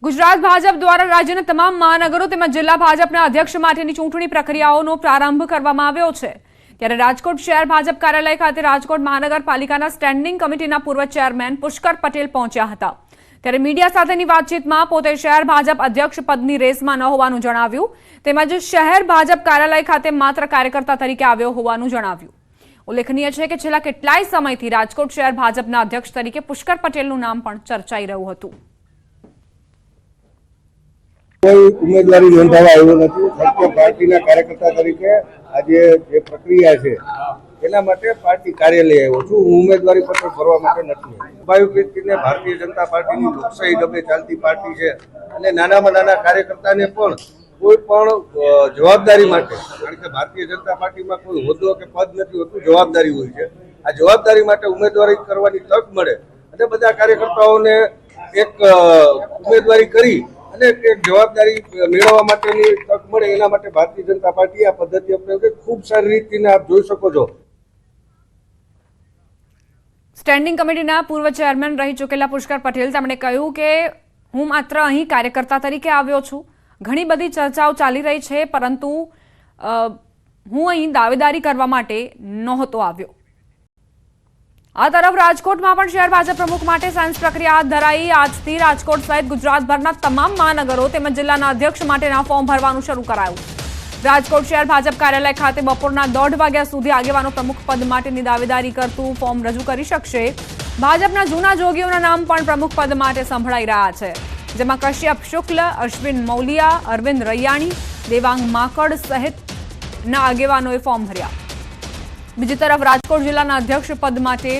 ગુજરાત ભાજપ દ્વારા રાજ્યના તમામ મહાનગરો તેમજ જિલ્લા ભાજપના અધ્યક્ષ માટેની ચૂંટણી પ્રક્રિયાઓનો પ્રારંભ કરવામાં આવ્યો છે। ત્યારે રાજકોટ શહેર ભાજપ કાર્યાલય ખાતે રાજકોટ મહાનગરપાલિકાના સ્ટેન્ડિંગ કમિટીના પૂર્વ ચેરમેન પુષ્કર પટેલ પહોંચ્યા હતા। ત્યારે મીડિયા સાથેની વાતચીતમાં પોતે શહેર ભાજપ અધ્યક્ષ પદની રેસમાં ન હોવાનું જણાવ્યું, તેમજ શહેર ભાજપ કાર્યાલય ખાતે માત્ર કાર્યકર્તા તરીકે આવ્યો હોવાનું જણાવ્યું। ઉલ્લેખનીય છે કે છેલ્લા કેટલાય સમયથી રાજકોટ શહેર ભાજપના અધ્યક્ષ તરીકે પુષ્કર પટેલનું નામ પણ ચર્ચાઈ રહ્યું હતું। कोई उम्मीदवारी नोंधावा આવ્યો નથી। ફક્ત પાર્ટીના કાર્યકર્તા તરીકે આજે જે પ્રક્રિયા છે એના માટે પાર્ટી કાર્યાલય આવ્યો છું। હું ઉમેદવારી પત્ર ભરવા માટે નથી। સ્વાભાવિક રીતે ભારતીય જનતા પાર્ટીની લોકશાહી ઢબે ચાલતી પાર્ટી છે અને નાનામાં નાના કાર્યકર્તાને પણ કોઈ પણ જવાબદારી માટે, કારણ કે ભારતીય જનતા પાર્ટીમાં કોઈ હોદ્દો કે પદ નથી હોતું, જવાબદારી હોય છે। આ જવાબદારી માટે ઉમેદવારી કરવાની તક મળે અને બધા કાર્યકર્તાઓને એક ઉમેદવારી કરી અને એક જવાબદારી મેળવવા માટેની તક મળે એના માટે ભારતીય જનતા પાર્ટી આ પદ્ધતિ અપનાવી ખૂબ સારી રીતે આપ જોઈ શકો છો। સ્ટેન્ડિંગ કમિટીના પૂર્વ ચેરમેન રહી ચૂકેલા પુષ્કર પટેલ તેમણે કહ્યું કે હું માત્ર અહીં કાર્યકર્તા તરીકે આવ્યો છું। ઘણી બધી ચર્ચાઓ ચાલી રહી છે, પરંતુ હું અહીં દાવેદારી કરવા માટે નહોતો આવ્યો। આ તરફ રાજકોટમાં પણ શહેર ભાજપ પ્રમુખ માટે સાયન્સ પ્રક્રિયા હાથ ધરાઈ। આજથી રાજકોટ સહિત ગુજરાતભરના તમામ મહાનગરો તેમજ જિલ્લાના અધ્યક્ષ માટેના ફોર્મ ભરવાનું શરૂ કરાયું। રાજકોટ શહેર ભાજપ કાર્યાલય ખાતે બપોરના 1:30 વાગ્યા સુધી આગેવાનો પ્રમુખ પદ માટેની દાવેદારી કરતું ફોર્મ રજૂ કરી શકશે। ભાજપના જૂના જોગીઓના નામ પણ પ્રમુખ પદ માટે સંભળાઈ રહ્યા છે, જેમાં કશ્યપ શુક્લ, અશ્વિન મૌલિયા, અરવિંદ રૈયાણી, દેવાંગ માકડ સહિતના આગેવાનોએ ફોર્મ ભર્યા। બીજી તરફ રાજકોટ જિલ્લાના અધ્યક્ષ પદ માટે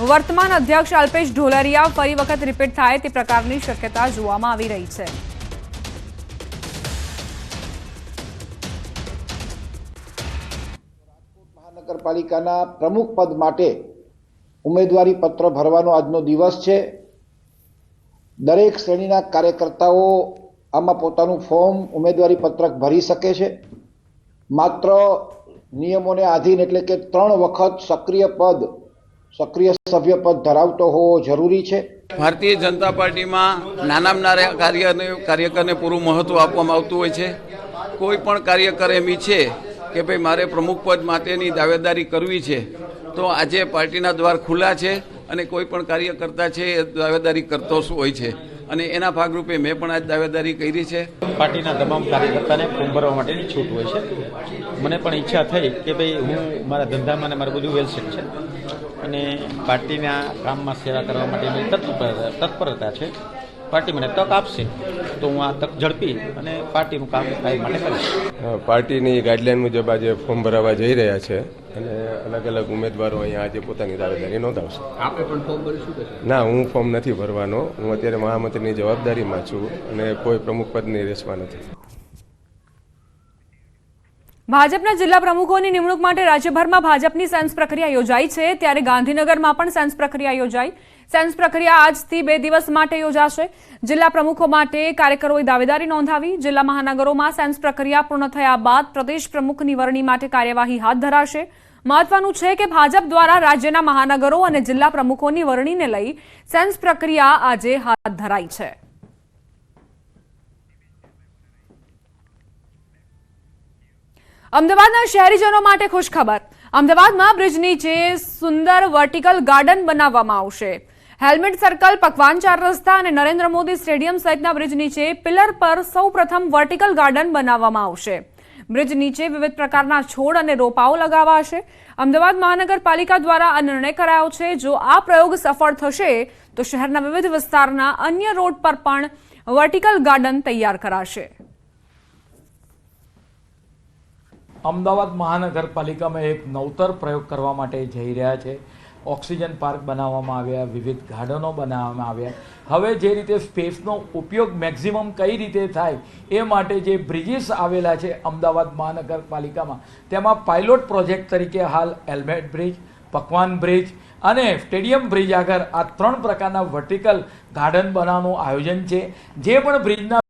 વર્તમાન અધ્યક્ષ અલ્પેશ ઢોલરિયા ફરી વખત રિપીટ થાય તે પ્રકારની શક્યતા જોવામાં આવી રહી છે। મહાનગરપાલિકાના પ્રમુખ પદ માટે ઉમેદવારી પત્ર ભરવાનો આજનો દિવસ છે। દરેક શ્રેણીના કાર્યકર્તાઓ આમાં પોતાનું ફોર્મ ઉમેદવારી પત્રક ભરી શકે છે। માત્ર નિયમોને આધીન એટલે કે 3 વખત સક્રિય સભ્ય પદ ધરાવતો હોવો જરૂરી છે। ભારતીય જનતા પાર્ટીમાં નાનામાં નાના કાર્યકરને પૂરું મહત્વ આપવામાં આવતું હોય છે। કોઈ પણ કાર્યકર એમ ઈચ્છે કે ભાઈ મારે પ્રમુખ પદ માટેની દાવેદારી કરવી છે તો આજે પાર્ટીના દ્વાર ખુલ્લા છે અને કોઈ પણ કાર્યકર્તા છે એ દાવેદારી કરતો હોય છે અને એના ભાગરૂપે મેં પણ આજ દાવેદારી કરી છે। પાર્ટીના તમામ કાર્યકર્તાને ફોર્મ ભરવા માટેની છૂટ હોય છે। મને પણ ઈચ્છા થઈ કે ભાઈ હું મારા ધંધામાં ને મારું બધું વેલસેટ છે અને પાર્ટીના કામમાં સેવા કરવા માટેની તત્પરતા છે। પાર્ટી મને તક આપશે તો હું આ તક ઝડપી અને પાર્ટીનું કામ કાયમ માટે કરીશ। પાર્ટીની ગાઈડલાઈન મુજબ આજે ફોર્મ ભરાવા જઈ રહ્યા છે અને અલગ અલગ ઉમેદવારો અહીંયા આજે પોતાની દાવેદારી નોંધાવશે। આપણે પણ ફોર્મ ભરીશું કે ના, હું ફોર્મ નથી ભરવાનો। હું અત્યારે મહામંત્રીની જવાબદારીમાં છું અને કોઈ પ્રમુખ પદની રેસમાં નથી। ભાજપના જિલ્લા પ્રમુખોની નિમણૂક માટે રાજ્યભરમાં ભાજપની સાયન્સ પ્રક્રિયા યોજાઈ છે। ત્યારે ગાંધીનગરમાં પણ સાયન્સ પ્રક્રિયા યોજાઈ। સાયન્સ પ્રક્રિયા આજથી 2 દિવસ માટે યોજાશે। જિલ્લા પ્રમુખો માટે કાર્યકરોએ દાવેદારી નોંધાવી। જિલ્લા મહાનગરોમાં સાયન્સ પ્રક્રિયા પૂર્ણ થયા બાદ પ્રદેશ પ્રમુખની વરણી માટે કાર્યવાહી હાથ ધરાશે। મહત્વનું છે કે ભાજપ દ્વારા રાજ્યના મહાનગરો અને જિલ્લા પ્રમુખોની વરણીને લઈ સાયન્સ પ્રક્રિયા આજે હાથ ધરાઈ છે। અમદાવાદના શહેરીજનો માટે ખુશખબર। અમદાવાદમાં બ્રિજ નીચે સુંદર વર્ટિકલ ગાર્ડન બનાવવામાં આવશે। હેલ્મેટ સર્કલ, પકવાન 4 રસ્તા અને નરેન્દ્ર મોદી સ્ટેડિયમ સહિતના બ્રિજ નીચે પિલર પર સૌપ્રથમ વર્ટિકલ ગાર્ડન બનાવવામાં આવશે। બ્રિજ નીચે વિવિધ પ્રકારના છોડ અને રોપાઓ લગાવાશે। અમદાવાદ મહાનગરપાલિકા દ્વારા આ નિર્ણય કરાયો છે। જો આ પ્રયોગ સફળ થશે તો શહેરના વિવિધ વિસ્તારના અન્ય રોડ પર પણ વર્ટિકલ ગાર્ડન તૈયાર કરાશે। અમદાવાદ મહાનગરપાલિકામાં એક નવતર પ્રયોગ કરવા માટે જઈ રહ્યા છે। ઓક્સિજન પાર્ક બનાવવામાં આવ્યા, વિવિધ ગાર્ડનો બનાવવામાં આવ્યા। હવે જે રીતે સ્પેસનો ઉપયોગ મેક્સિમમ કઈ રીતે થાય એ માટે જે બ્રિજીસ આવેલા છે અમદાવાદ મહાનગરપાલિકામાં, તેમાં પાયલોટ પ્રોજેક્ટ તરીકે હાલ હેલ્મેટ બ્રિજ, પકવાન બ્રિજ અને સ્ટેડિયમ બ્રિજ આગળ આ 3 પ્રકારના વર્ટિકલ ગાર્ડન બનાવવાનું આયોજન છે। જે પણ બ્રિજના